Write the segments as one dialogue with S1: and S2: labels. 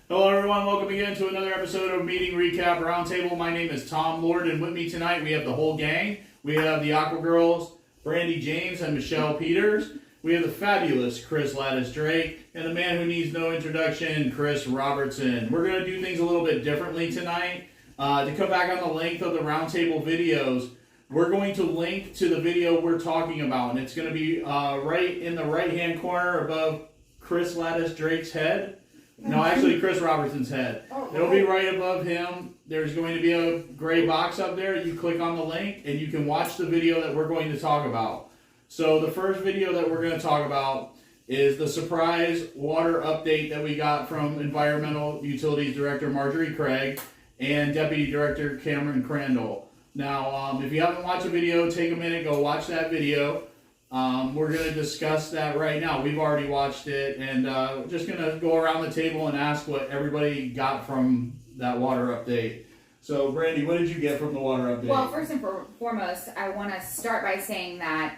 S1: Hello everyone, welcome again to another episode of Meeting Recap Roundtable. My name is Tom Lord, and with me tonight we have the whole gang. We have the Aqua Girls, Brandy James and Michelle Peters. We have the fabulous Chris Lattice Drake, and the man who needs no introduction, Chris Robertson. We're going to do things a little bit differently tonight. To come back on the length of the Roundtable videos, we're going to link to the video we're talking about, and it's going to be right in the right-hand corner above Chris Lattice Drake's head. No, actually Chris Robertson's head. It'll be right above him. There's going to be a gray box up there. You click on the link and you can watch the video that we're going to talk about. So the first video that we're going to talk about is the surprise water update that we got from Environmental Utilities Director Marjorie Craig and Deputy Director Cameron Crandall. Now, if you haven't watched the video, take a minute, go watch that video. We're going to discuss that right now. We've already watched it, and we're just going to go around the table and ask what everybody got from that water update. So, Brandy, what did you get from the water update?
S2: Well, first and foremost, I want to start by saying that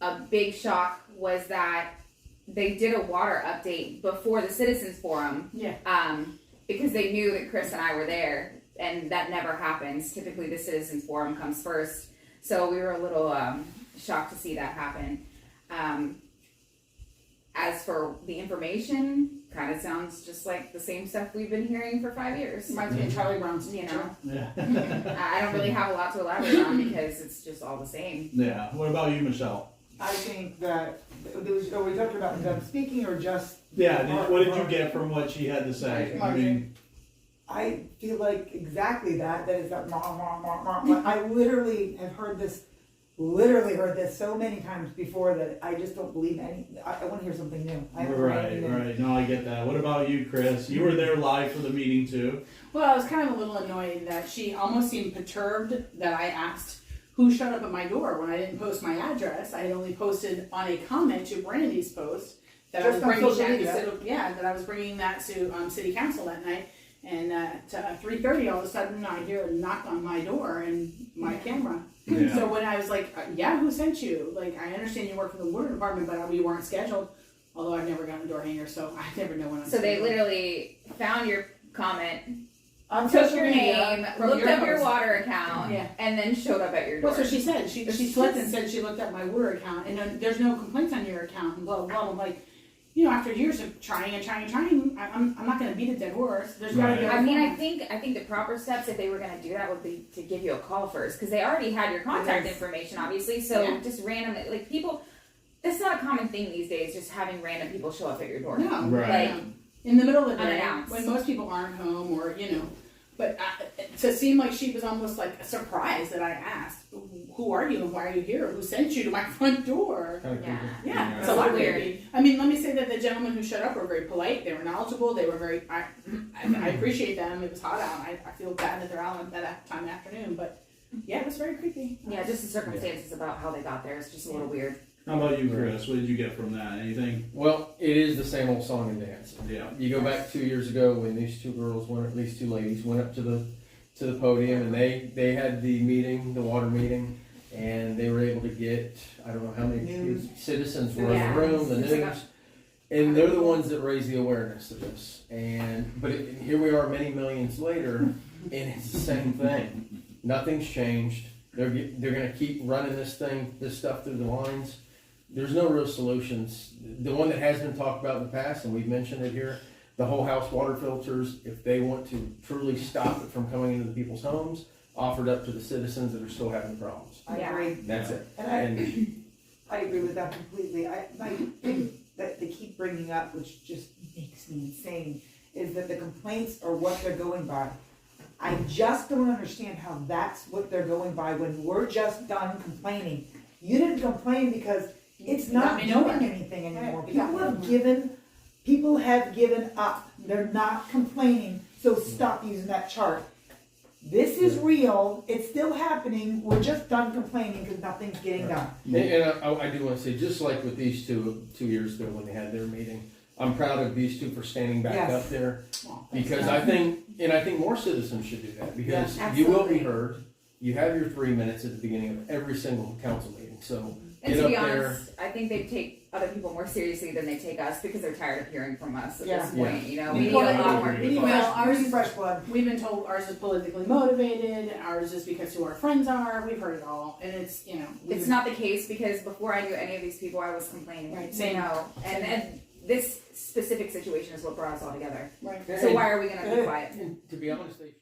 S2: a big shock was that they did a water update before the Citizens Forum.
S3: Yeah.
S2: Because they knew that Chris and I were there, and that never happens. Typically, the Citizens Forum comes first. So we were a little shocked to see that happen. As for the information, kind of sounds just like the same stuff we've been hearing for 5 years.
S3: Reminds me of Charlie Brown's
S2: You know,
S1: Yeah.
S2: I don't really have a lot to elaborate on because it's just all the same.
S1: Yeah. What about you, Michelle?
S4: I think that, are we talking about them speaking or just?
S1: Yeah, what did you get from what she had to say? I mean,
S4: I feel like exactly that is that I literally have heard this so many times before that I just don't believe I want to hear something new.
S1: Right. No, I get that. What about you, Chris? You were there live for the meeting too.
S3: Well, I was kind of a little annoyed that she almost seemed perturbed that I asked who showed up at my door when I didn't post my address. I had only posted on a comment to Brandy's post that I was bringing that to City Council that night. And at 3:30, all of a sudden, I hear a knock on my door and my camera.
S1: Yeah.
S3: So when I was like, who sent you? Like, I understand you work for the water department, but we weren't scheduled. Although I've never gotten a door hanger, so I never know when I'm
S2: So they
S3: scheduled.
S2: literally found your comment,
S4: On
S2: took
S4: social
S2: your
S4: media,
S2: name,
S3: from
S2: looked
S3: your
S2: up your
S3: post.
S2: water account,
S3: Yeah.
S2: and then showed up at your door.
S3: Well, so she said. She
S2: It's
S3: flipped and
S2: just-
S3: said she looked at my water account, and then there's no complaints on your account, and blah, blah, blah. I'm like, after years of trying, I'm not going to beat a dead horse. There's got to be.
S2: I mean, I think the proper steps, if they were going to do that, would be to give you a call first, because they already had your contact information, obviously. So just randomly, like people, it's not a common thing these days, just having random people show up at your door.
S3: No,
S1: Right.
S2: Like,
S3: in the middle of the day,
S2: unannounced.
S3: when most people aren't home, or But to seem like she was almost like surprised that I asked, "Who are you and why are you here? Who sent you to my front door?" Yeah, it's a lot
S2: weird.
S3: weird. I mean, let me say that the gentlemen who showed up were very polite. They were knowledgeable. They were very. I appreciate them. It was hot out. I feel bad that they're out at that time of afternoon, but yeah, it was very creepy.
S2: Yeah, just the circumstances about how they got there is just a little weird.
S1: How about you, Chris? What did you get from that? Anything?
S5: Well, it is the same old song and dance.
S1: Yeah.
S5: You go back 2 years ago when these two ladies went up to the podium, and they had the meeting, the water meeting, and they were able to get, I don't know how many citizens were in the room, the news, and they're the ones that raise the awareness of this. But here we are many millions later, and it's the same thing. Nothing's changed. They're going to keep running this stuff through the lines. There's no real solutions. The one that has been talked about in the past, and we've mentioned it here, the whole house water filters, if they want to truly stop it from coming into the people's homes, offered up to the citizens that are still having problems.
S4: I agree.
S5: That's it.
S4: And I agree with that completely. My thing that they keep bringing up, which just makes me insane, is that the complaints are what they're going by. I just don't understand how that's what they're going by when we're just done complaining. You didn't complain because it's not doing anything anymore. People have given up. They're not complaining. So stop using that chart. This is real. It's still happening. We're just done complaining because nothing's getting done.
S5: And I do want to say, just like with these two years ago when they had their meeting, I'm proud of these two for standing back up there, because I think more citizens should do that, because you will be heard. you have your 3 minutes at the beginning of every single council meeting. So
S2: And
S5: get
S2: to be
S5: up there.
S2: honest, I think they take other people more seriously than they take us because they're tired of hearing from us at
S4: Yeah.
S2: this point. You know,
S3: We
S2: we need
S3: need
S2: a lot more
S1: to-
S4: We need
S2: people.
S3: Well,
S4: fresh, we need fresh blood.
S3: We've been told ours is politically motivated, ours is because who our friends are, we've heard it all, and it's, you know.
S2: It's not the case because before I knew any of these people, I was complaining.
S3: Right,
S2: You
S3: same.
S2: know, and this specific situation is what brought us all together.
S3: Right.
S2: So why are we going to be quiet?
S5: And to be honest, they